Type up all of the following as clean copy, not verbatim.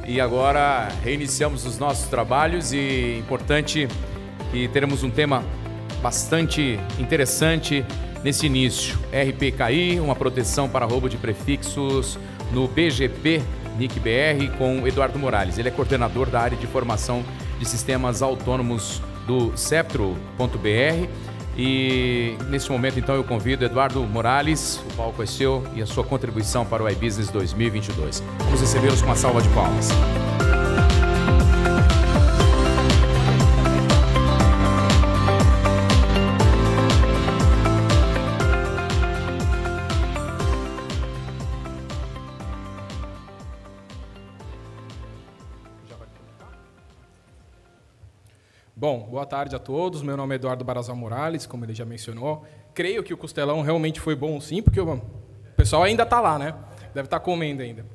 E agora reiniciamos os nossos trabalhos e importante que teremos um tema bastante interessante nesse início. RPKI, uma proteção para roubo de prefixos no BGP NIC-BR com Eduardo Morales. Ele é coordenador da área de formação de sistemas autônomos do Ceptro.br. E nesse momento, então, eu convido Eduardo Morales, o palco é seu e a sua contribuição para o iBusiness 2022. Vamos recebê-los com uma salva de palmas. Bom, boa tarde a todos. Meu nome é Eduardo Barazal Morales, como ele já mencionou. Creio que o costelão realmente foi bom, sim, porque o pessoal ainda está lá, né? Deve estar comendo ainda.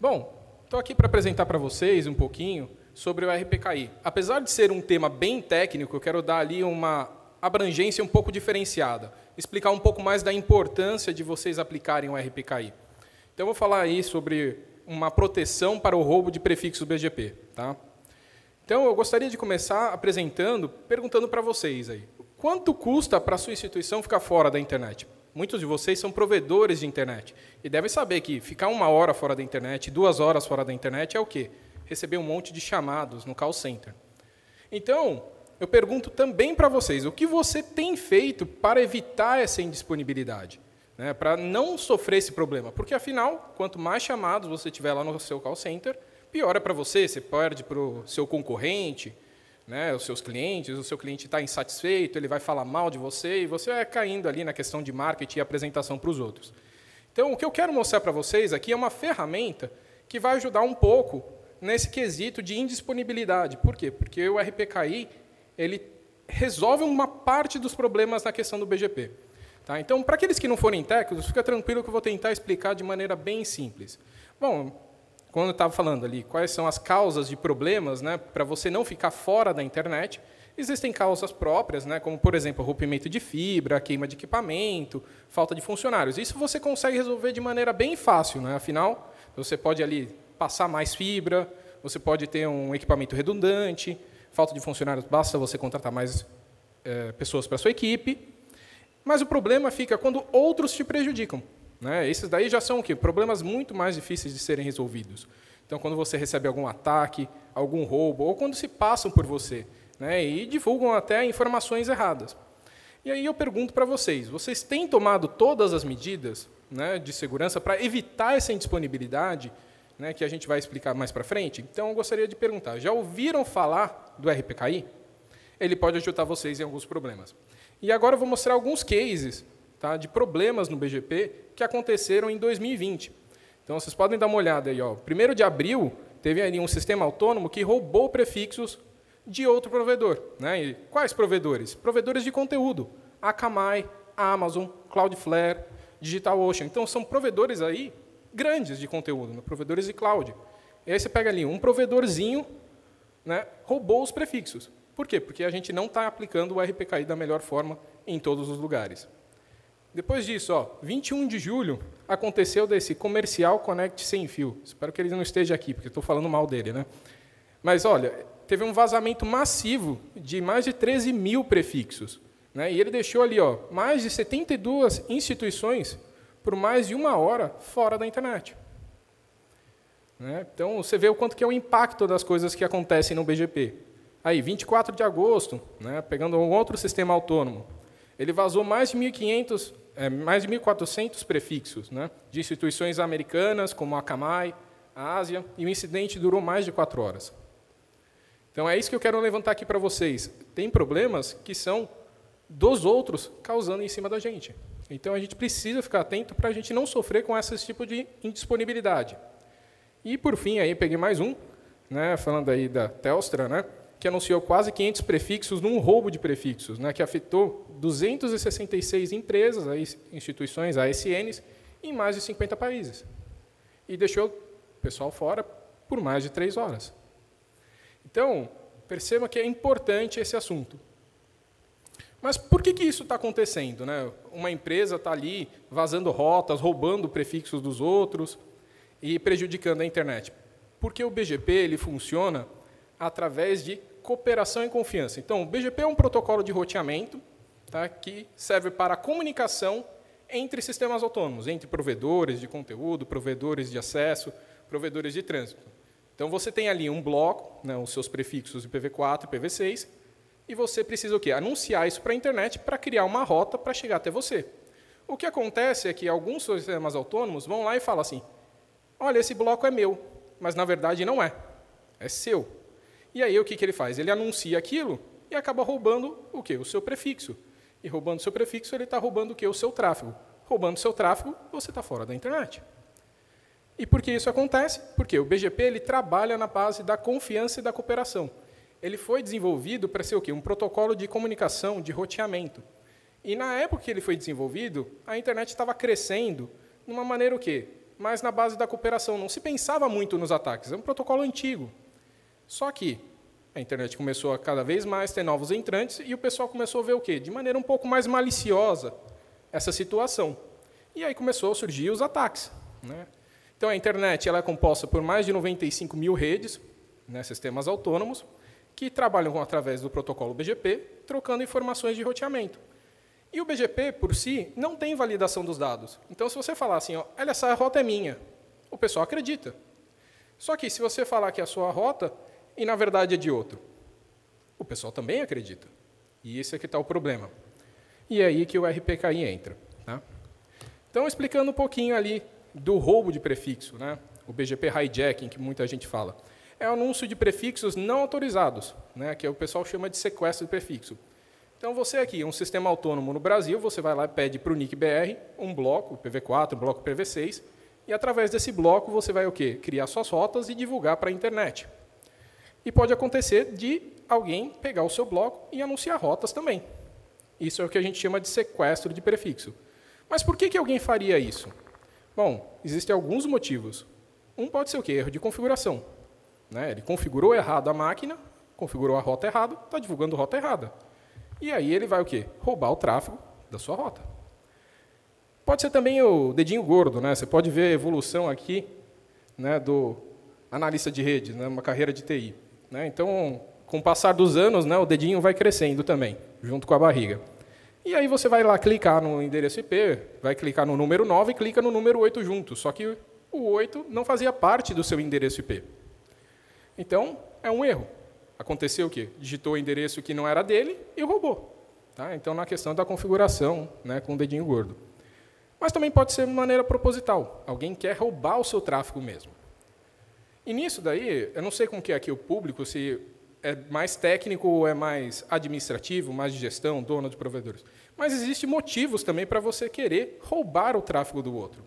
Bom, estou aqui para apresentar para vocês um pouquinho sobre o RPKI. Apesar de ser um tema bem técnico, eu quero dar ali uma abrangência um pouco diferenciada, explicar um pouco mais da importância de vocês aplicarem o RPKI. Então, eu vou falar aí sobre uma proteção para o roubo de prefixos BGP, tá? Então, eu gostaria de começar perguntando para vocês aí, quanto custa para a sua instituição ficar fora da internet? Muitos de vocês são provedores de internet e devem saber que ficar 1 hora fora da internet, 2 horas fora da internet é o quê? Receber um monte de chamados no call center. Então, eu pergunto também para vocês, o que você tem feito para evitar essa indisponibilidade? Né, para não sofrer esse problema? Porque, afinal, quanto mais chamados você tiver lá no seu call center, pior é para você perde para o seu concorrente, né, os seus clientes, o seu cliente está insatisfeito, ele vai falar mal de você e você vai caindo ali na questão de marketing e apresentação para os outros. Então, o que eu quero mostrar para vocês aqui é uma ferramenta que vai ajudar um pouco nesse quesito de indisponibilidade. Por quê? Porque o RPKI ele resolve uma parte dos problemas na questão do BGP. Tá? Então, para aqueles que não forem técnicos, fica tranquilo que eu vou tentar explicar de maneira bem simples. Bom, quando eu estava falando ali, quais são as causas de problemas, né, para você não ficar fora da internet, existem causas próprias, né, como, por exemplo, rompimento de fibra, queima de equipamento, falta de funcionários. Isso você consegue resolver de maneira bem fácil. Né? Afinal, você pode ali passar mais fibra, você pode ter um equipamento redundante, falta de funcionários, basta você contratar mais pessoas para a sua equipe. Mas o problema fica quando outros te prejudicam. Né? Esses daí já são o quê? Problemas muito mais difíceis de serem resolvidos. Então, quando você recebe algum ataque, algum roubo, ou quando se passam por você, né, e divulgam até informações erradas. E aí eu pergunto para vocês, vocês têm tomado todas as medidas, né, de segurança para evitar essa indisponibilidade, né, que a gente vai explicar mais para frente? Então, eu gostaria de perguntar, já ouviram falar do RPKI? Ele pode ajudar vocês em alguns problemas. E agora eu vou mostrar alguns cases, tá, de problemas no BGP que aconteceram em 2020. Então, vocês podem dar uma olhada aí. 1º de abril, teve ali um sistema autônomo que roubou prefixos de outro provedor. Né? E quais provedores? Provedores de conteúdo. Akamai, Amazon, Cloudflare, DigitalOcean. Então, são provedores aí grandes de conteúdo, né? Provedores de cloud. E aí você pega ali um provedorzinho, né, roubou os prefixos. Por quê? Porque a gente não está aplicando o RPKI da melhor forma em todos os lugares. Depois disso, 21 de julho, aconteceu desse Comercial Connect sem fio. Espero que ele não esteja aqui, porque estou falando mal dele. Né? Mas, olha, teve um vazamento massivo de mais de 13 mil prefixos. Né? E ele deixou ali mais de 72 instituições por mais de 1 hora fora da internet. Né? Então, você vê o quanto que é o impacto das coisas que acontecem no BGP. Aí, 24 de agosto, né, pegando um outro sistema autônomo, ele vazou mais de 1.400 prefixos, né, de instituições americanas, como a Akamai, a Ásia, e o incidente durou mais de 4 horas. Então, é isso que eu quero levantar aqui para vocês. Tem problemas que são dos outros causando em cima da gente. Então, a gente precisa ficar atento para a gente não sofrer com esse tipo de indisponibilidade. E, por fim, aí peguei mais um, né, falando aí da Telstra, né, que anunciou quase 500 prefixos num roubo de prefixos, né, que afetou 266 empresas, instituições, ASNs, em mais de 50 países. E deixou o pessoal fora por mais de 3 horas. Então, perceba que é importante esse assunto. Mas por que isso está acontecendo? Né? Uma empresa está ali vazando rotas, roubando prefixos dos outros e prejudicando a internet. Porque o BGP ele funciona através de cooperação e confiança. Então, o BGP é um protocolo de roteamento, tá, que serve para a comunicação entre sistemas autônomos, entre provedores de conteúdo, provedores de acesso, provedores de trânsito. Então, você tem ali um bloco, né, os seus prefixos IPv4 e IPv6, e você precisa o quê? Anunciar isso para a internet para criar uma rota para chegar até você. O que acontece é que alguns sistemas autônomos vão lá e falam assim, olha, esse bloco é meu, mas, na verdade, não é. É seu. E aí, o que ele faz? Ele anuncia aquilo e acaba roubando o quê? O seu prefixo. E roubando o seu prefixo, ele está roubando o quê? O seu tráfego. Roubando o seu tráfego, você está fora da internet. E por que isso acontece? Porque o BGP ele trabalha na base da confiança e da cooperação. Ele foi desenvolvido para ser o quê? Um protocolo de comunicação, de roteamento. E, na época que ele foi desenvolvido, a internet estava crescendo de uma maneira o quê? Mas na base da cooperação. Não se pensava muito nos ataques. É um protocolo antigo. Só que a internet começou a cada vez mais ter novos entrantes e o pessoal começou a ver o quê? De maneira um pouco mais maliciosa essa situação. E aí começou a surgir os ataques, né? Então, a internet ela é composta por mais de 95 mil redes, né, sistemas autônomos, que trabalham através do protocolo BGP, trocando informações de roteamento. E o BGP, por si, não tem validação dos dados. Então, se você falar assim, ó, olha, essa rota é minha, o pessoal acredita. Só que, se você falar que é a sua rota, e, na verdade, é de outro, o pessoal também acredita. E esse é que está o problema. E é aí que o RPKI entra. Tá? Então, explicando um pouquinho ali do roubo de prefixo, né? O BGP hijacking, que muita gente fala. É o anúncio de prefixos não autorizados, né? Que o pessoal chama de sequestro de prefixo. Então, você aqui, um sistema autônomo no Brasil, você vai lá e pede para o NIC-BR um bloco, IPv4, um bloco IPv6, e, através desse bloco, você vai o quê? Criar suas rotas e divulgar para a internet. E pode acontecer de alguém pegar o seu bloco e anunciar rotas também. Isso é o que a gente chama de sequestro de prefixo. Mas por que alguém faria isso? Bom, existem alguns motivos. Um pode ser o quê? Erro de configuração. Né? Ele configurou errado a máquina, configurou a rota errada, está divulgando rota errada. E aí ele vai o quê? Roubar o tráfego da sua rota. Pode ser também o dedinho gordo. Né? Você pode ver a evolução aqui, né, do analista de rede, né, uma carreira de TI. Né? Então, com o passar dos anos, né, o dedinho vai crescendo também, junto com a barriga. E aí você vai lá clicar no endereço IP, vai clicar no número 9 e clica no número 8 junto. Só que o 8 não fazia parte do seu endereço IP. Então, é um erro. Aconteceu o quê? Digitou o endereço que não era dele e roubou. Tá? Então, na questão da configuração, né, com o dedinho gordo. Mas também pode ser de maneira proposital. Alguém quer roubar o seu tráfego mesmo. E nisso daí, eu não sei como que é aqui o público, se é mais técnico ou é mais administrativo, mais de gestão, dono de provedores. Mas existem motivos também para você querer roubar o tráfego do outro.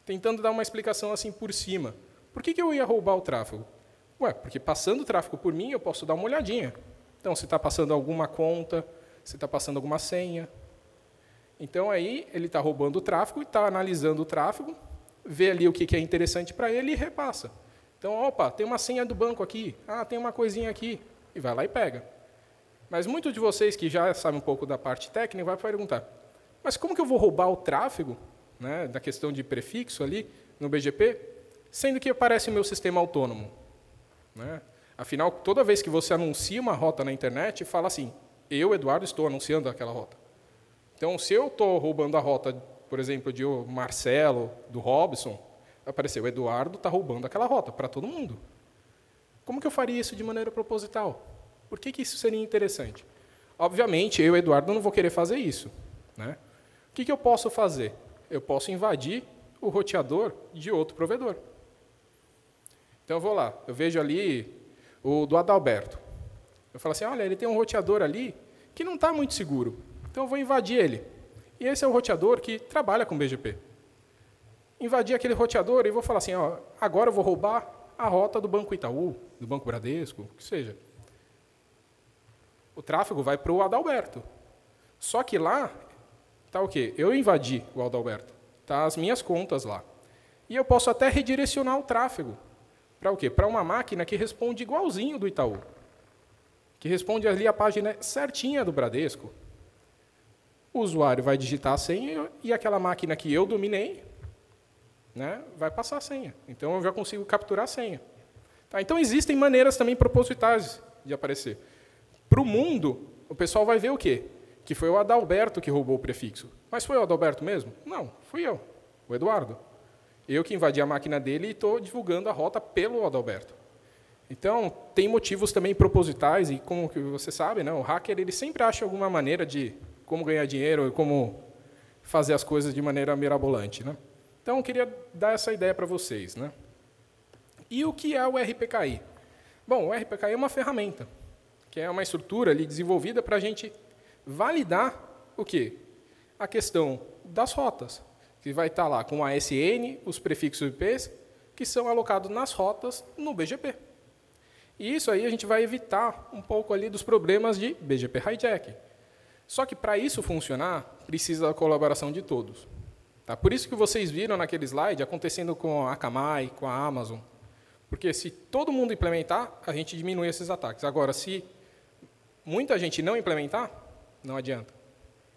Tentando dar uma explicação assim por cima. Por que eu ia roubar o tráfego? Ué, porque passando o tráfego por mim, eu posso dar uma olhadinha. Então, se está passando alguma conta, se está passando alguma senha. Então, aí, ele está roubando o tráfego, está analisando o tráfego, vê ali o que é interessante para ele e repassa. Então, opa, tem uma senha do banco aqui, tem uma coisinha aqui, e vai lá e pega. Mas muitos de vocês que já sabem um pouco da parte técnica vai perguntar, mas como que eu vou roubar o tráfego, né, da questão de prefixo ali no BGP, sendo que aparece o meu sistema autônomo? Né? Afinal, toda vez que você anuncia uma rota na internet, fala assim, eu, Eduardo, estou anunciando aquela rota. Então, se eu estou roubando a rota, por exemplo, de Marcelo, do Robson, apareceu, o Eduardo está roubando aquela rota para todo mundo. Como que eu faria isso de maneira proposital? Por que isso seria interessante? Obviamente, eu, Eduardo, não vou querer fazer isso. Né? O que eu posso fazer? Eu posso invadir o roteador de outro provedor. Então, eu vou lá, eu vejo ali o do Adalberto. Eu falo assim, olha, ele tem um roteador ali que não está muito seguro. Então, eu vou invadir ele. E esse é o roteador que trabalha com BGP. Invadir aquele roteador e vou falar assim, ó, agora eu vou roubar a rota do Banco Itaú, do Banco Bradesco, o que seja. O tráfego vai para o Adalberto. Só que lá está o quê? Eu invadi o Adalberto. Está as minhas contas lá. E eu posso até redirecionar o tráfego. Para o quê? Para uma máquina que responde igualzinho do Itaú. Que responde ali a página certinha do Bradesco. O usuário vai digitar a senha e aquela máquina que eu dominei, né, vai passar a senha. Então, eu já consigo capturar a senha. Tá? Então, existem maneiras também propositais de aparecer. Para o mundo, o pessoal vai ver o quê? Que foi o Adalberto que roubou o prefixo. Mas foi o Adalberto mesmo? Não, fui eu, o Eduardo. Eu que invadi a máquina dele e estou divulgando a rota pelo Adalberto. Então, tem motivos também propositais, e como que você sabe, né, o hacker ele sempre acha alguma maneira de como ganhar dinheiro e como fazer as coisas de maneira mirabolante. Né? Então, eu queria dar essa ideia para vocês. Né? E o que é o RPKI? Bom, o RPKI é uma ferramenta, que é uma estrutura ali desenvolvida para a gente validar o quê? A questão das rotas, que vai estar lá com a ASN, os prefixos IPs, que são alocados nas rotas no BGP. E isso aí a gente vai evitar um pouco ali dos problemas de BGP hijack. Só que para isso funcionar, precisa da colaboração de todos. Tá? Por isso que vocês viram naquele slide acontecendo com a Akamai, com a Amazon. Porque se todo mundo implementar, a gente diminui esses ataques. Agora, se muita gente não implementar, não adianta.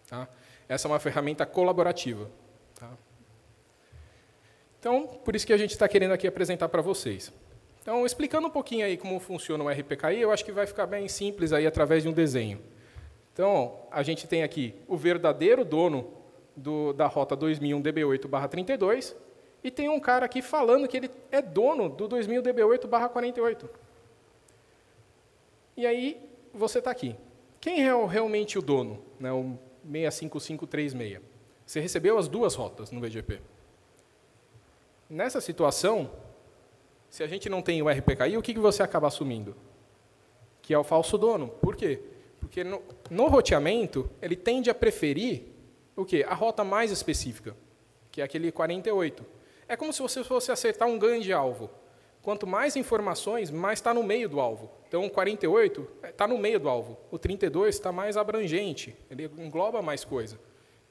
Tá? Essa é uma ferramenta colaborativa. Tá? Então, por isso que a gente está querendo aqui apresentar para vocês. Então, explicando um pouquinho aí como funciona o RPKI, eu acho que vai ficar bem simples aí através de um desenho. Então, a gente tem aqui o verdadeiro dono da rota 2001 DB8/32 e tem um cara aqui falando que ele é dono do 2000 DB8/48. E aí, você está aqui. Quem é realmente o dono? Né, o 65536. Você recebeu as duas rotas no BGP. Nessa situação, se a gente não tem o RPKI, o que você acaba assumindo? Que é o falso dono. Por quê? Porque no roteamento, ele tende a preferir o quê? A rota mais específica, que é aquele 48. É como se você fosse acertar um ganho de alvo. Quanto mais informações, mais está no meio do alvo. Então, o 48 está no meio do alvo. O 32 está mais abrangente, ele engloba mais coisa.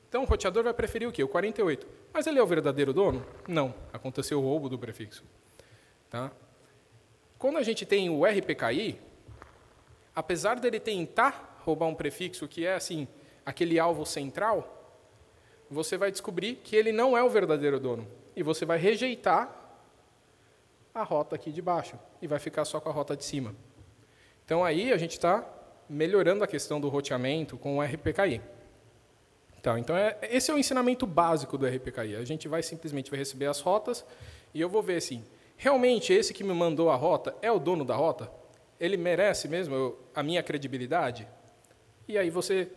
Então, o roteador vai preferir o quê? O 48. Mas ele é o verdadeiro dono? Não. Aconteceu o roubo do prefixo. Tá? Quando a gente tem o RPKI, apesar dele tentar roubar um prefixo que é assim, aquele alvo central, você vai descobrir que ele não é o verdadeiro dono. E você vai rejeitar a rota aqui de baixo e vai ficar só com a rota de cima. Então, aí a gente está melhorando a questão do roteamento com o RPKI. Então, esse é o ensinamento básico do RPKI. A gente vai simplesmente receber as rotas e eu vou ver assim, realmente esse que me mandou a rota é o dono da rota? Ele merece mesmo a minha credibilidade? E aí você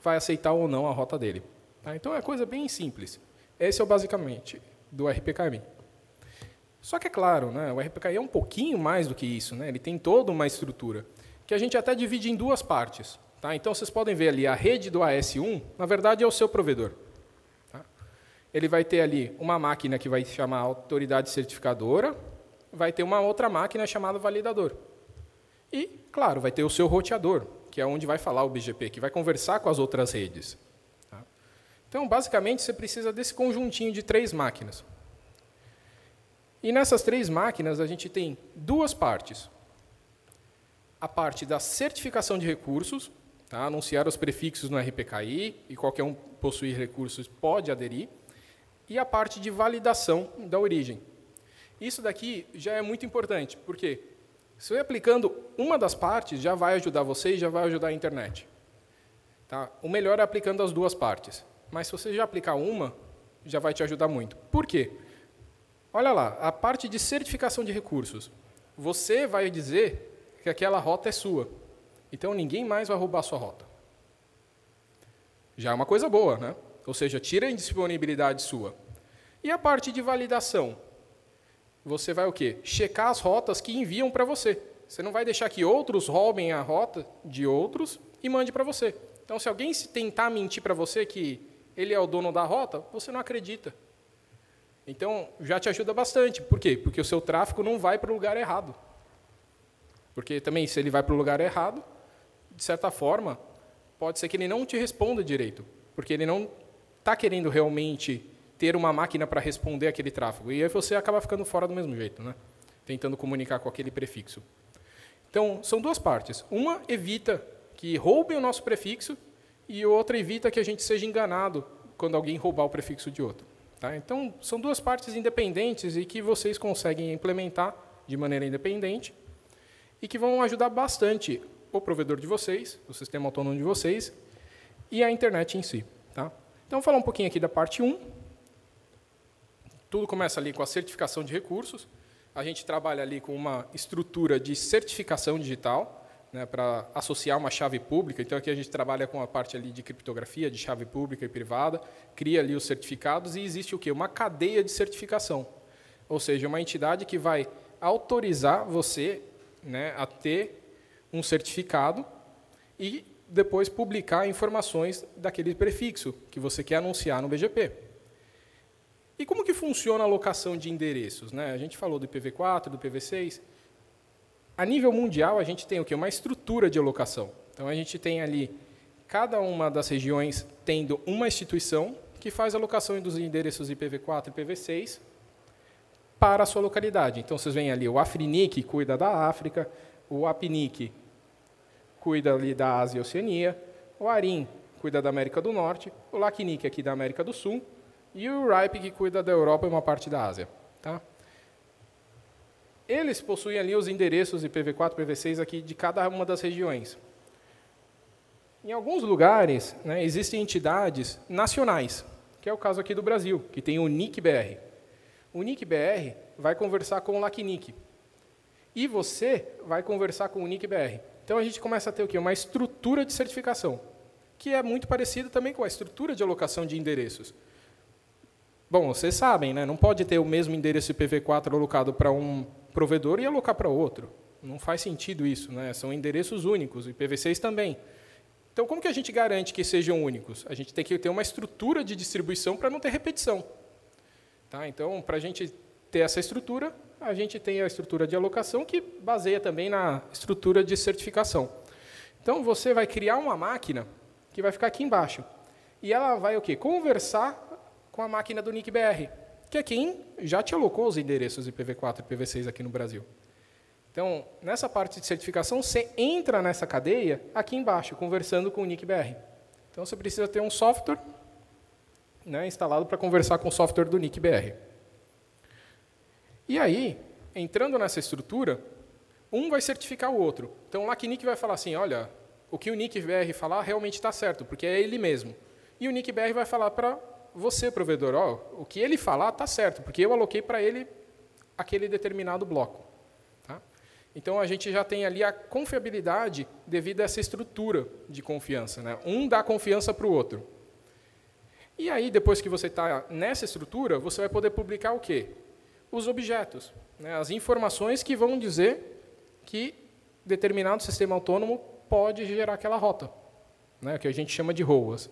vai aceitar ou não a rota dele. Tá? Então, é coisa bem simples. Esse é o basicamente do RPKI. Só que é claro, né, o RPKI é um pouquinho mais do que isso. Né? Ele tem toda uma estrutura que a gente até divide em duas partes. Tá? Então, vocês podem ver ali, a rede do AS1, na verdade, é o seu provedor. Tá? Ele vai ter ali uma máquina que vai chamar autoridade certificadora, vai ter uma outra máquina chamada validador. E, claro, vai ter o seu roteador, que é onde vai falar o BGP, que vai conversar com as outras redes. Tá? Então, basicamente, você precisa desse conjuntinho de 3 máquinas. E nessas 3 máquinas, a gente tem duas partes. A parte da certificação de recursos, tá? Anunciar os prefixos no RPKI, e qualquer um possuir recursos pode aderir, e a parte de validação da origem. Isso daqui já é muito importante, porque se eu ir aplicando uma das partes, já vai ajudar você e já vai ajudar a internet. Tá? O melhor é aplicando as duas partes, mas se você já aplicar uma, já vai te ajudar muito. Por quê? Olha lá, a parte de certificação de recursos. Você vai dizer que aquela rota é sua. Então, ninguém mais vai roubar a sua rota. Já é uma coisa boa, né? Ou seja, tira a indisponibilidade sua. E a parte de validação? Você vai o quê? Checar as rotas que enviam para você. Você não vai deixar que outros roubem a rota de outros e mande para você. Então, se alguém tentar mentir para você que ele é o dono da rota, você não acredita. Então, já te ajuda bastante. Por quê? Porque o seu tráfego não vai para o lugar errado. Porque também, se ele vai para o lugar errado, de certa forma, pode ser que ele não te responda direito, porque ele não está querendo realmente ter uma máquina para responder aquele tráfego. E aí você acaba ficando fora do mesmo jeito, né? Tentando comunicar com aquele prefixo. Então, são duas partes. Uma evita que roubem o nosso prefixo e outra evita que a gente seja enganado quando alguém roubar o prefixo de outro. Tá? Então, são duas partes independentes e que vocês conseguem implementar de maneira independente e que vão ajudar bastante o provedor de vocês, o sistema autônomo de vocês e a internet em si. Tá? Então, vou falar um pouquinho aqui da parte 1. Tudo começa ali com a certificação de recursos. A gente trabalha ali com uma estrutura de certificação digital, né, para associar uma chave pública. Então, aqui a gente trabalha com a parte ali de criptografia, de chave pública e privada, cria ali os certificados e existe o quê? Uma cadeia de certificação. Ou seja, uma entidade que vai autorizar você, né, a ter um certificado e depois publicar informações daquele prefixo que você quer anunciar no BGP. E como que funciona a alocação de endereços? Né? A gente falou do IPv4, do IPv6. A nível mundial, a gente tem o quê? Uma estrutura de alocação. Então, a gente tem ali, cada uma das regiões tendo uma instituição que faz a alocação dos endereços IPv4 e IPv6 para a sua localidade. Então, vocês veem ali, o Afrinic cuida da África, o APNIC cuida ali da Ásia e Oceania, o ARIN cuida da América do Norte, o LACNIC aqui da América do Sul, e o RIPE que cuida da Europa e uma parte da Ásia. Tá? Eles possuem ali os endereços IPv4 e IPv6 aqui de cada uma das regiões. Em alguns lugares, né, existem entidades nacionais, que é o caso aqui do Brasil, que tem o NIC-BR. O NIC-BR vai conversar com o LACNIC. E você vai conversar com o NIC-BR. Então, a gente começa a ter o quê? Uma estrutura de certificação, que é muito parecida também com a estrutura de alocação de endereços. Bom, vocês sabem, né? Não pode ter o mesmo endereço IPv4 alocado para um provedor e alocar para outro. Não faz sentido isso, né? São endereços únicos, IPv6 também. Então, como que a gente garante que sejam únicos? A gente tem que ter uma estrutura de distribuição para não ter repetição. Tá? Então, para a gente ter essa estrutura, a gente tem a estrutura de alocação, que baseia também na estrutura de certificação. Então, você vai criar uma máquina que vai ficar aqui embaixo. E ela vai o quê? Conversar com a máquina do NIC-BR, que é quem já te alocou os endereços IPv4 e IPv6 aqui no Brasil. Então, nessa parte de certificação, você entra nessa cadeia aqui embaixo, conversando com o NIC-BR. Então, você precisa ter um software, né, instalado para conversar com o software do NIC-BR. E aí, entrando nessa estrutura, um vai certificar o outro. Então, o LACNIC vai falar assim, olha, o que o NIC-BR falar realmente está certo, porque é ele mesmo. E o NIC-BR vai falar para você, provedor, ó, o que ele falar está certo, porque eu aloquei para ele aquele determinado bloco. Tá? Então, a gente já tem ali a confiabilidade devido a essa estrutura de confiança. Né? Um dá confiança para o outro. E aí, depois que você está nessa estrutura, você vai poder publicar o quê? Os objetos, né? As informações que vão dizer que determinado sistema autônomo pode gerar aquela rota, né? Que a gente chama de ROAS.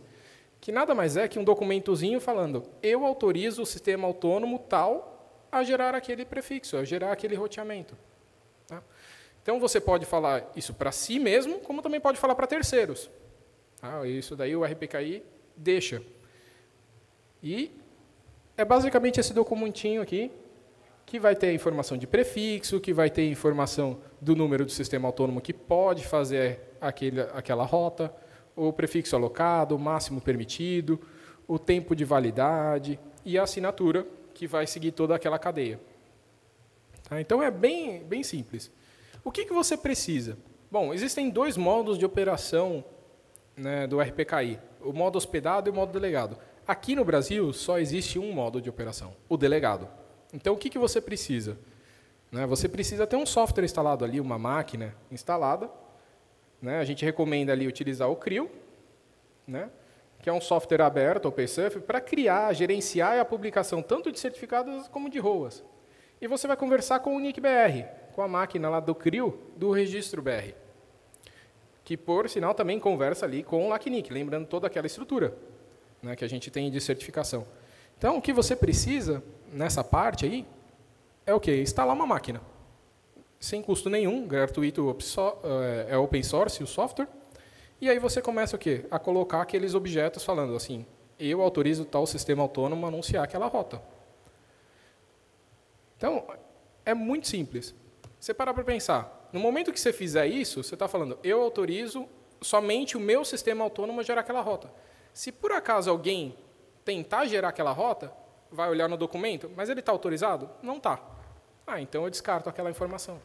Que nada mais é que um documentozinho falando, eu autorizo o sistema autônomo tal a gerar aquele prefixo, a gerar aquele roteamento. Tá? Então, você pode falar isso para si mesmo, como também pode falar para terceiros. Tá? Isso daí o RPKI deixa. E é basicamente esse documentinho aqui, que vai ter informação de prefixo, que vai ter informação do número do sistema autônomo que pode fazer aquela rota, o prefixo alocado, o máximo permitido, o tempo de validade e a assinatura, que vai seguir toda aquela cadeia. Tá? Então, é bem simples. O que você precisa? Bom, existem dois modos de operação, né, do RPKI, o modo hospedado e o modo delegado. Aqui no Brasil, só existe um modo de operação, o delegado. Então, o que você precisa? Né, você precisa ter um software instalado ali, uma máquina instalada. Né, a gente recomenda ali utilizar o CRIO, né, que é um software aberto, open source, para criar, gerenciar a publicação tanto de certificados como de ROAS. E você vai conversar com o NIC-BR, com a máquina lá do CRIO, do registro BR, que, por sinal, também conversa ali com o LACNIC, lembrando toda aquela estrutura, né, que a gente tem de certificação. Então, o que você precisa nessa parte aí é o quê? Instalar uma máquina. Sem custo nenhum, gratuito, é open source o software. E aí você começa o quê? A colocar aqueles objetos falando assim, eu autorizo tal sistema autônomo a anunciar aquela rota. Então, é muito simples. Você parar para pensar, no momento que você fizer isso, você está falando, eu autorizo somente o meu sistema autônomo a gerar aquela rota. Se por acaso alguém tentar gerar aquela rota, vai olhar no documento, mas ele está autorizado? Não está. Então eu descarto aquela informação.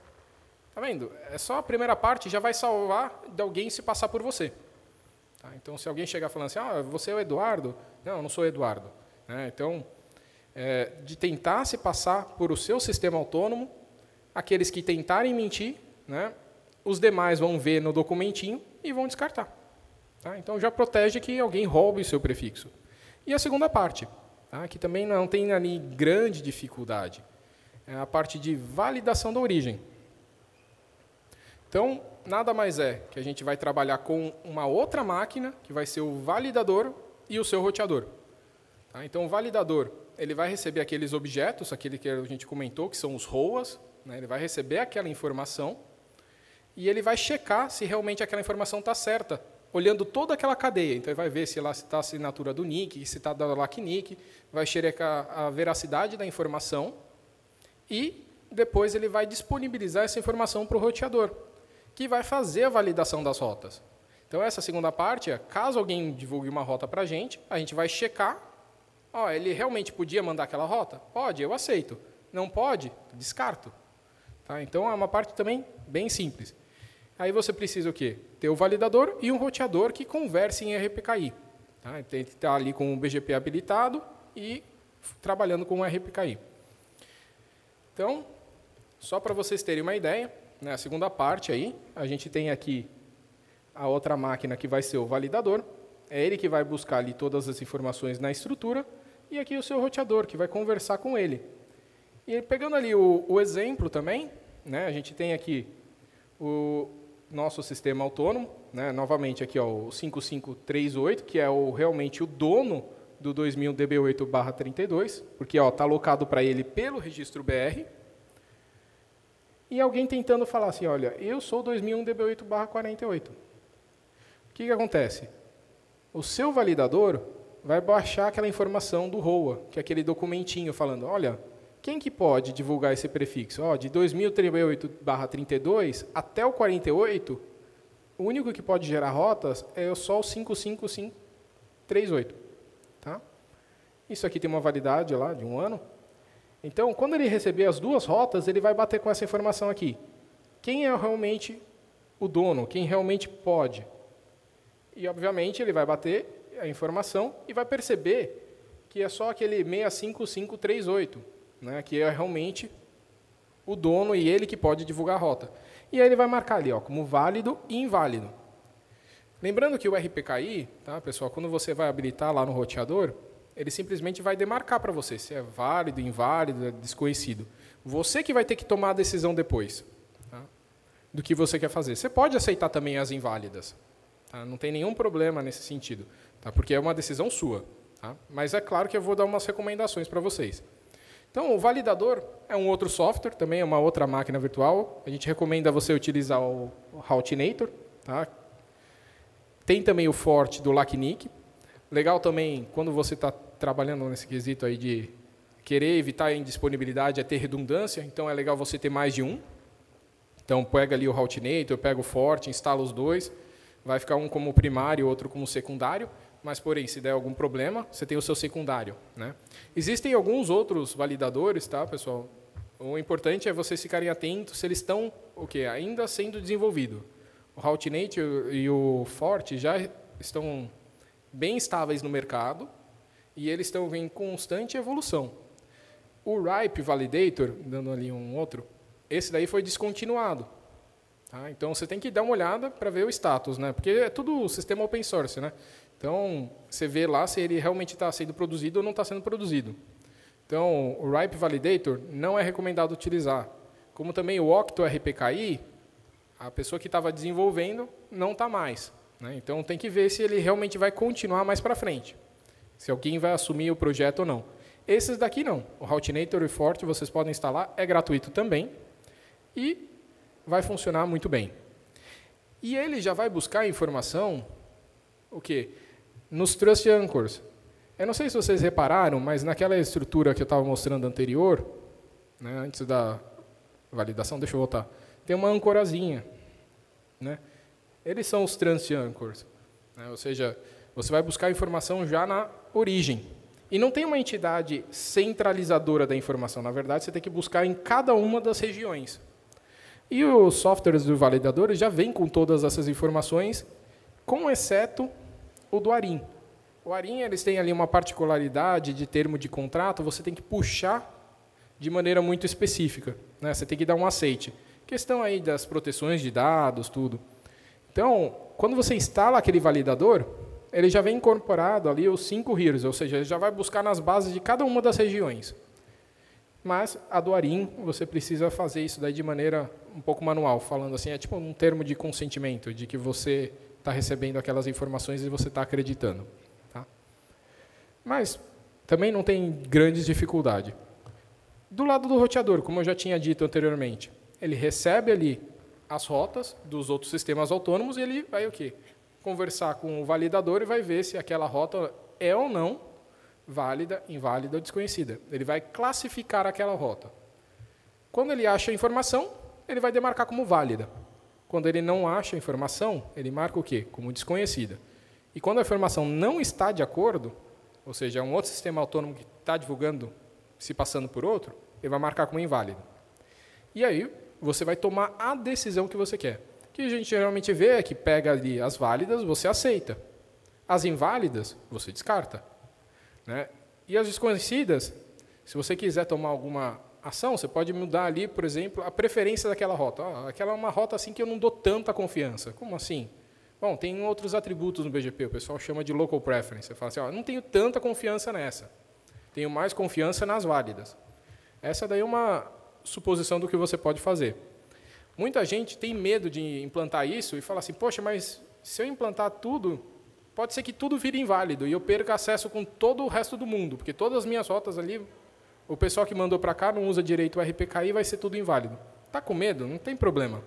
Tá vendo? É só a primeira parte já vai salvar de alguém se passar por você. Tá? Então, se alguém chegar falando assim, você é o Eduardo? Não, eu não sou o Eduardo. Então, de tentar se passar por o seu sistema autônomo, aqueles que tentarem mentir, né, os demais vão ver no documentinho e vão descartar. Tá? Então, já protege que alguém roube o seu prefixo. E a segunda parte, tá, que também não tem ali grande dificuldade, é a parte de validação da origem. Então, nada mais é que a gente vai trabalhar com uma outra máquina, que vai ser o validador e o seu roteador. Tá? Então, o validador ele vai receber aqueles objetos, aquele que a gente comentou, que são os ROAs, né? Ele vai receber aquela informação e ele vai checar se realmente aquela informação está certa, olhando toda aquela cadeia. Então, ele vai ver se lá está a assinatura do NIC, se está da LACNIC, vai checar a veracidade da informação e depois ele vai disponibilizar essa informação para o roteador, que vai fazer a validação das rotas. Então, essa segunda parte é, caso alguém divulgue uma rota para a gente vai checar, ele realmente podia mandar aquela rota? Pode, eu aceito. Não pode? Descarto. Tá? Então, é uma parte também bem simples. Aí você precisa o quê? Ter o validador e um roteador que converse em RPKI. Tá? Tem que estar ali com o BGP habilitado e trabalhando com o RPKI. Então, só para vocês terem uma ideia, a segunda parte aí, a gente tem aqui a outra máquina que vai ser o validador, é ele que vai buscar ali todas as informações na estrutura, e aqui o seu roteador, que vai conversar com ele. E pegando ali o exemplo também, a gente tem aqui o nosso sistema autônomo, novamente aqui o 5538, que é realmente o dono do 2000 DB8/32, porque está alocado para ele pelo registro BR, e alguém tentando falar assim, olha, eu sou 2001 DB8/48. O que acontece? O seu validador vai baixar aquela informação do ROA, que é aquele documentinho falando, olha, quem que pode divulgar esse prefixo? De 2000 DB8/32 até o 48, o único que pode gerar rotas é só o 55538. Tá? Isso aqui tem uma validade lá de 1 ano. Então, quando ele receber as duas rotas, ele vai bater com essa informação aqui. Quem é realmente o dono? Quem realmente pode? E, obviamente, ele vai bater a informação e vai perceber que é só aquele 65538, que é realmente o dono e ele que pode divulgar a rota. E aí ele vai marcar ali como válido e inválido. Lembrando que o RPKI, tá, pessoal, quando você vai habilitar lá no roteador, ele simplesmente vai demarcar para você se é válido, inválido, é desconhecido. Você que vai ter que tomar a decisão depois, tá, do que você quer fazer. Você pode aceitar também as inválidas. Tá? Não tem nenhum problema nesse sentido, tá? Porque é uma decisão sua. Tá? Mas é claro que eu vou dar umas recomendações para vocês. Então, o validador é um outro software, também é uma outra máquina virtual. A gente recomenda você utilizar o Routinator. Tá? Tem também o Fort do LACNIC. Legal também, quando você está trabalhando nesse quesito aí de querer evitar a indisponibilidade, é ter redundância. Então, é legal você ter mais de um. Então, pega ali o Routinator, pega o Fort, instala os dois. Vai ficar um como primário, outro como secundário. Mas, porém, se der algum problema, você tem o seu secundário. Existem alguns outros validadores, tá, pessoal? O importante é vocês ficarem atentos se eles estão ainda sendo desenvolvidos. O Routinator e o Fort já estão bem estáveis no mercado e eles estão em constante evolução. O RIPE Validator, dando ali um outro, esse daí foi descontinuado. Tá? Então, você tem que dar uma olhada para ver o status, porque é tudo sistema open source. Então, você vê lá se ele realmente está sendo produzido ou não está sendo produzido. Então, o RIPE Validator não é recomendado utilizar. Como também o Octo RPKI, a pessoa que estava desenvolvendo não está mais. Então, tem que ver se ele realmente vai continuar mais para frente. Se alguém vai assumir o projeto ou não. Esses daqui não. O Routinator e o Fort vocês podem instalar, é gratuito também. E vai funcionar muito bem. E ele já vai buscar informação, nos Trust Anchors. Eu não sei se vocês repararam, mas naquela estrutura que eu estava mostrando anterior, antes da validação, deixa eu voltar, tem uma ancorazinha. Eles são os Trust Anchors. Ou seja, você vai buscar informação já na origem. E não tem uma entidade centralizadora da informação. Na verdade, você tem que buscar em cada uma das regiões. E os softwares dos validadores já vêm com todas essas informações, com exceto o do ARIN. O ARIN, eles têm ali uma particularidade de termo de contrato, você tem que puxar de maneira muito específica, né? Você tem que dar um aceite. Questão aí das proteções de dados, tudo. Então, quando você instala aquele validador, ele já vem incorporado ali os 5 heroes, ou seja, ele já vai buscar nas bases de cada uma das regiões. Mas a do ARIN, você precisa fazer isso daí de maneira um pouco manual, falando assim, é tipo um termo de consentimento, de que você está recebendo aquelas informações e você está acreditando. Tá? Mas também não tem grandes dificuldades. Do lado do roteador, como eu já tinha dito anteriormente, ele recebe ali as rotas dos outros sistemas autônomos e ele vai o quê? Conversar com o validador e vai ver se aquela rota é ou não válida, inválida ou desconhecida. Ele vai classificar aquela rota. Quando ele acha a informação, ele vai demarcar como válida. Quando ele não acha a informação, ele marca o quê? Como desconhecida. E quando a informação não está de acordo, ou seja, é um outro sistema autônomo que está divulgando, se passando por outro, ele vai marcar como inválido. E aí, você vai tomar a decisão que você quer. O que a gente geralmente vê é que pega ali as válidas, você aceita. As inválidas, você descarta. Né? E as desconhecidas, se você quiser tomar alguma ação, você pode mudar ali, por exemplo, a preferência daquela rota. Aquela é uma rota assim que eu não dou tanta confiança. Como assim? Bom, tem outros atributos no BGP, o pessoal chama de local preference. Você fala assim, não tenho tanta confiança nessa. Tenho mais confiança nas válidas. Essa daí é uma suposição do que você pode fazer. Muita gente tem medo de implantar isso e fala assim, poxa, mas se eu implantar tudo, pode ser que tudo vire inválido e eu perca acesso com todo o resto do mundo, porque todas as minhas rotas ali, o pessoal que mandou para cá não usa direito o RPKI, vai ser tudo inválido. Está com medo? Não tem problema.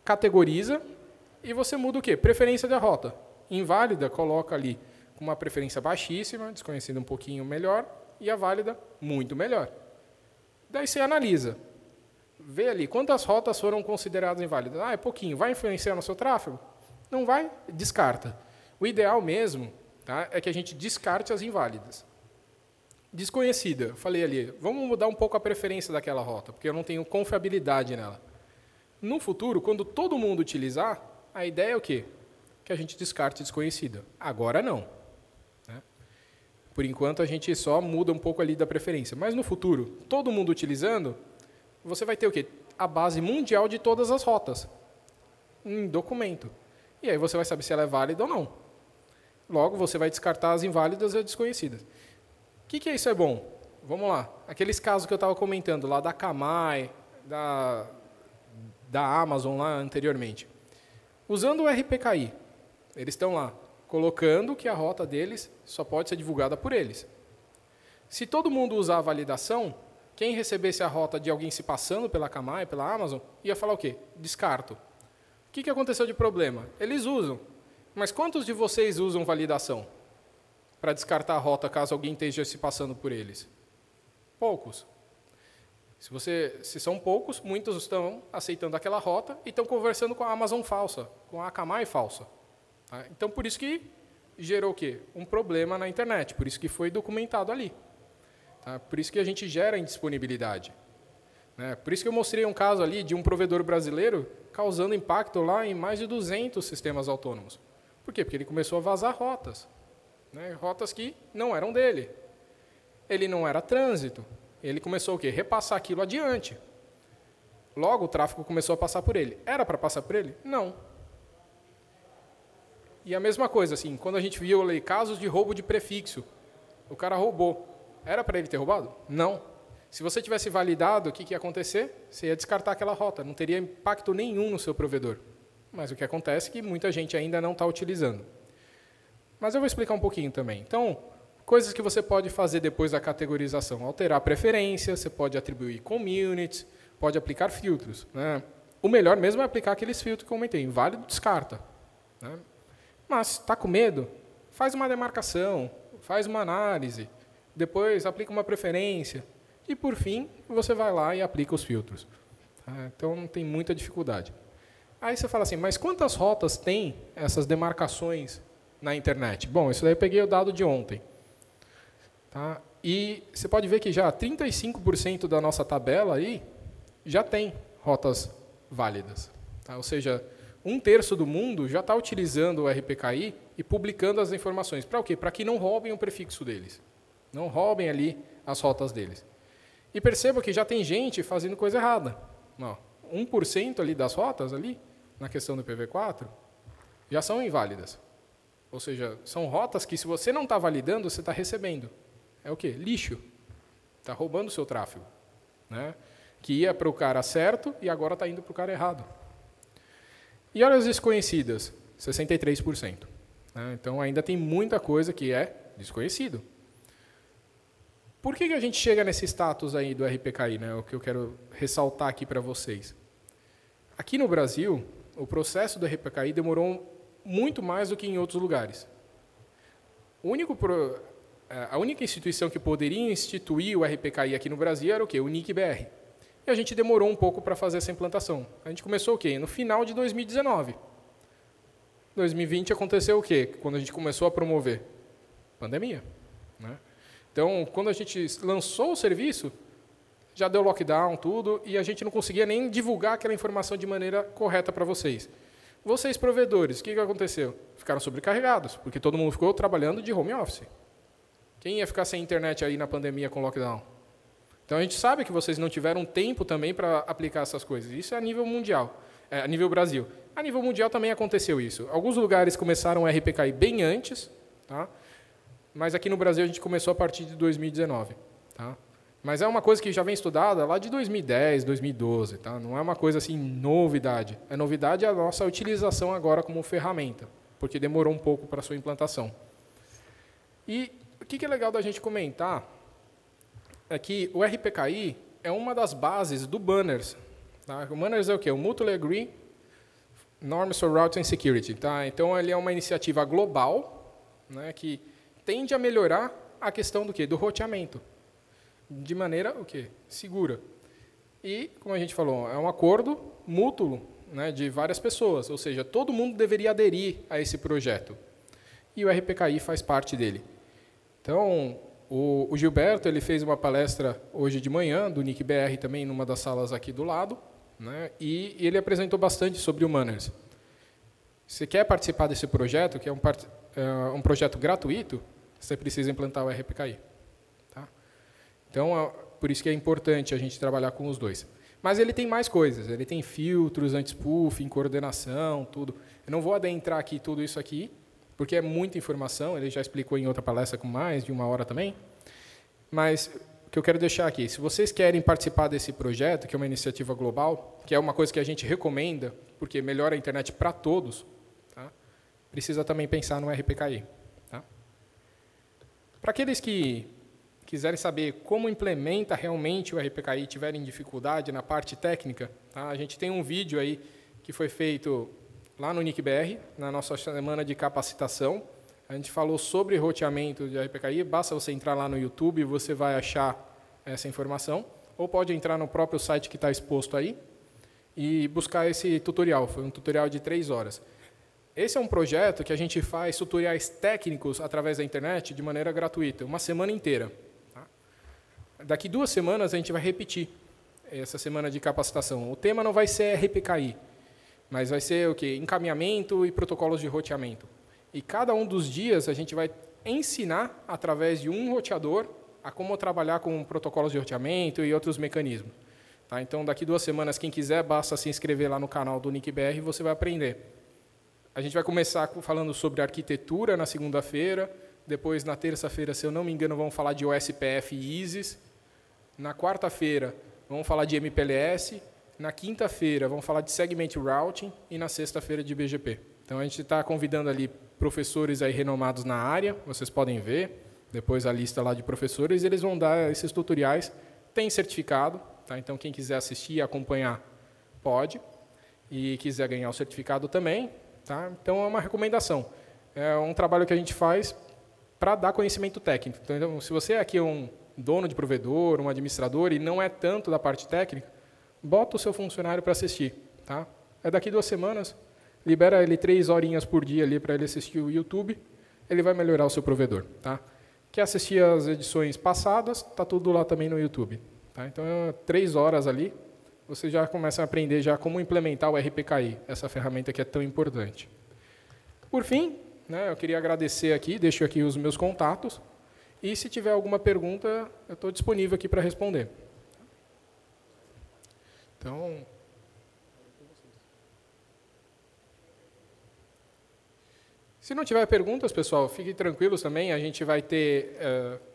Categoriza e você muda o quê? Preferência da rota. Inválida, coloca ali com uma preferência baixíssima, desconhecida um pouquinho melhor, e a válida, muito melhor. Daí você analisa. Vê ali quantas rotas foram consideradas inválidas. É pouquinho. Vai influenciar no seu tráfego? Não vai? Descarta. O ideal mesmo, tá, é que a gente descarte as inválidas. Desconhecida. Falei ali, vamos mudar um pouco a preferência daquela rota, porque eu não tenho confiabilidade nela. No futuro, quando todo mundo utilizar, a ideia é o quê? Que a gente descarte desconhecida. Agora não. Por enquanto, a gente só muda um pouco ali da preferência. Mas no futuro, todo mundo utilizando, você vai ter o quê? A base mundial de todas as rotas, em documento. E aí você vai saber se ela é válida ou não. Logo, você vai descartar as inválidas e as desconhecidas. O que isso é bom? Vamos lá. Aqueles casos que eu estava comentando, lá da Akamai, da Amazon lá anteriormente. Usando o RPKI, eles estão lá, colocando que a rota deles só pode ser divulgada por eles. Se todo mundo usar a validação, quem recebesse a rota de alguém se passando pela Akamai, pela Amazon, ia falar o quê? Descarto. O que aconteceu de problema? Eles usam. Mas quantos de vocês usam validação para descartar a rota caso alguém esteja se passando por eles? Poucos. Se são poucos, muitos estão aceitando aquela rota e estão conversando com a Amazon falsa, com a Akamai falsa. Tá? Então, por isso que gerou o quê? Um problema na internet, por isso que foi documentado ali. Tá? Por isso que a gente gera indisponibilidade. Né? Por isso que eu mostrei um caso ali de um provedor brasileiro causando impacto lá em mais de 200 sistemas autônomos. Por quê? Porque ele começou a vazar rotas. Né? Rotas que não eram dele. Ele não era trânsito. Ele começou o quê? Repassar aquilo adiante. Logo, o tráfego começou a passar por ele. Era para passar por ele? Não. E a mesma coisa, assim, quando a gente viu ali, casos de roubo de prefixo, o cara roubou. Era para ele ter roubado? Não. Se você tivesse validado, o que ia acontecer? Você ia descartar aquela rota, não teria impacto nenhum no seu provedor. Mas o que acontece é que muita gente ainda não está utilizando. Mas eu vou explicar um pouquinho também. Então, coisas que você pode fazer depois da categorização. Alterar a preferência, você pode atribuir communities, pode aplicar filtros. Né? O melhor mesmo é aplicar aqueles filtros que eu comentei. Inválido, descarta. Né? Mas está com medo? Faz uma demarcação, faz uma análise, depois aplica uma preferência e, por fim, você vai lá e aplica os filtros. Então, não tem muita dificuldade. Aí você fala assim, mas quantas rotas tem essas demarcações na internet? Bom, isso daí eu peguei o dado de ontem. Tá? E você pode ver que já 35% da nossa tabela aí já tem rotas válidas. Tá? Ou seja, 1/3 do mundo já está utilizando o RPKI e publicando as informações. Para o quê? Para que não roubem o prefixo deles. Não roubem ali as rotas deles. E perceba que já tem gente fazendo coisa errada. Ó, 1% ali das rotas, ali, na questão do IPv4, já são inválidas. Ou seja, são rotas que, se você não está validando, você está recebendo. É o quê? Lixo. Está roubando o seu tráfego. Né? Que ia para o cara certo e agora está indo para o cara errado. E olha as desconhecidas, 63%. Né? Então, ainda tem muita coisa que é desconhecido. Por que a gente chega nesse status aí do RPKI? Né? O que eu quero ressaltar aqui para vocês. Aqui no Brasil, o processo do RPKI demorou muito mais do que em outros lugares. A única instituição que poderia instituir o RPKI aqui no Brasil era o quê? O NIC-BR. E a gente demorou um pouco para fazer essa implantação. A gente começou o quê? No final de 2019. 2020 aconteceu o quê? Quando a gente começou a promover? Pandemia. Né? Então, quando a gente lançou o serviço, já deu lockdown, tudo, e a gente não conseguia nem divulgar aquela informação de maneira correta para vocês. Vocês, provedores, o que aconteceu? Ficaram sobrecarregados, porque todo mundo ficou trabalhando de home office. Quem ia ficar sem internet aí na pandemia com lockdown? Então, a gente sabe que vocês não tiveram tempo também para aplicar essas coisas. Isso é a nível mundial, a nível Brasil. A nível mundial também aconteceu isso. Alguns lugares começaram o RPKI bem antes, tá? Mas aqui no Brasil a gente começou a partir de 2019. Tá? Mas é uma coisa que já vem estudada lá de 2010, 2012. Tá? Não é uma coisa assim, novidade. A novidade é a nossa utilização agora como ferramenta, porque demorou um pouco para a sua implantação. E o que é legal da gente comentar é que o RPKI é uma das bases do Banners. Tá? O Banners é o quê? O Mutually Agree Norms for Routing and Security. Tá? Então, ele é uma iniciativa global, né, que tende a melhorar a questão do quê? Do roteamento, de maneira o quê? Segura. E, como a gente falou, é um acordo mútuo, né, de várias pessoas, ou seja, todo mundo deveria aderir a esse projeto. E o RPKI faz parte dele. Então, o Gilberto ele fez uma palestra hoje de manhã, do NIC-BR também, numa das salas aqui do lado, né, e ele apresentou bastante sobre o Manners. Se quer participar desse projeto, que é um projeto gratuito, você precisa implantar o RPKI. Tá? Então, por isso que é importante a gente trabalhar com os dois. Mas ele tem mais coisas. Ele tem filtros, anti-spoofing, coordenação, tudo. Eu não vou adentrar aqui tudo isso aqui, porque é muita informação. Ele já explicou em outra palestra com mais de 1 hora também. Mas o que eu quero deixar aqui, se vocês querem participar desse projeto, que é uma iniciativa global, que é uma coisa que a gente recomenda, porque melhora a internet para todos, tá? Precisa também pensar no RPKI. Para aqueles que quiserem saber como implementa realmente o RPKI e tiverem dificuldade na parte técnica, tá? A gente tem um vídeo aí que foi feito lá no NIC-BR, na nossa semana de capacitação. A gente falou sobre roteamento de RPKI, basta você entrar lá no YouTube e você vai achar essa informação, ou pode entrar no próprio site que está exposto aí e buscar esse tutorial. Foi um tutorial de 3 horas. Esse é um projeto que a gente faz tutoriais técnicos através da internet de maneira gratuita, uma semana inteira. Tá? Daqui 2 semanas a gente vai repetir essa semana de capacitação. O tema não vai ser RPKI, mas vai ser o quê? Encaminhamento e protocolos de roteamento. E cada um dos dias a gente vai ensinar, através de um roteador, a como trabalhar com protocolos de roteamento e outros mecanismos. Tá? Então, daqui 2 semanas, quem quiser, basta se inscrever lá no canal do NIC-BR e você vai aprender. A gente vai começar falando sobre arquitetura na segunda-feira, depois, na terça-feira, se eu não me engano, vamos falar de OSPF e ISIS. Na quarta-feira, vamos falar de MPLS. Na quinta-feira, vamos falar de Segment Routing. E na sexta-feira, de BGP. Então, a gente está convidando ali professores aí renomados na área, vocês podem ver, depois a lista lá de professores, eles vão dar esses tutoriais. Tem certificado, tá? Então, quem quiser assistir e acompanhar, pode. E quiser ganhar o certificado também. Tá? Então, é uma recomendação. É um trabalho que a gente faz para dar conhecimento técnico. Então, se você aqui é um dono de provedor, um administrador, e não é tanto da parte técnica, bota o seu funcionário para assistir. Tá? É daqui 2 semanas, libera ele 3 horinhas por dia ali para ele assistir o YouTube, ele vai melhorar o seu provedor. Tá? Quer assistir as edições passadas, está tudo lá também no YouTube. Tá? Então, 3 horas ali, você já começa a aprender já como implementar o RPKI, essa ferramenta que é tão importante. Por fim, né, eu queria agradecer aqui, deixo aqui os meus contatos, e se tiver alguma pergunta, eu estou disponível aqui para responder. Então, se não tiver perguntas, pessoal, fiquem tranquilos também, a gente vai ter,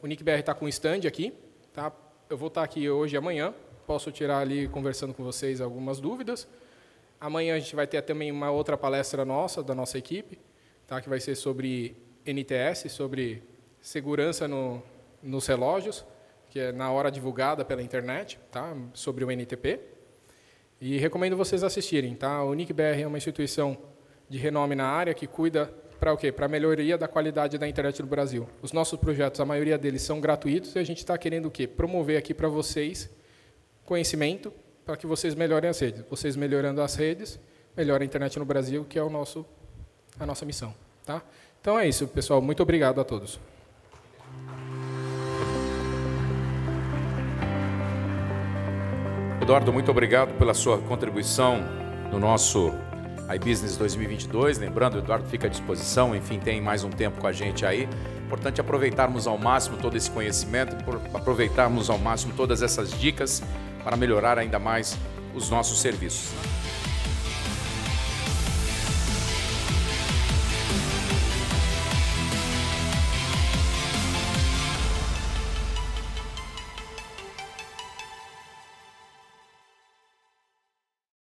o NICBR está com um stand aqui, tá? Eu vou estar aqui hoje e amanhã, posso tirar ali conversando com vocês algumas dúvidas. Amanhã a gente vai ter também uma outra palestra nossa, da nossa equipe, tá? Que vai ser sobre NTS, sobre segurança nos relógios, que é na hora divulgada pela internet, tá? Sobre o NTP. E recomendo vocês assistirem. Tá? O NICBR é uma instituição de renome na área que cuida para o quê? Para a melhoria da qualidade da internet no Brasil. Os nossos projetos, a maioria deles são gratuitos e a gente está querendo o quê? Promover aqui para vocês conhecimento para que vocês melhorem as redes. Vocês melhorando as redes, melhora a internet no Brasil, que é a nossa missão. Tá? Então é isso, pessoal. Muito obrigado a todos. Eduardo, muito obrigado pela sua contribuição no nosso iBusiness 2022. Lembrando, o Eduardo fica à disposição, enfim, tem mais um tempo com a gente aí. Importante aproveitarmos ao máximo todo esse conhecimento, aproveitarmos ao máximo todas essas dicas para melhorar ainda mais os nossos serviços.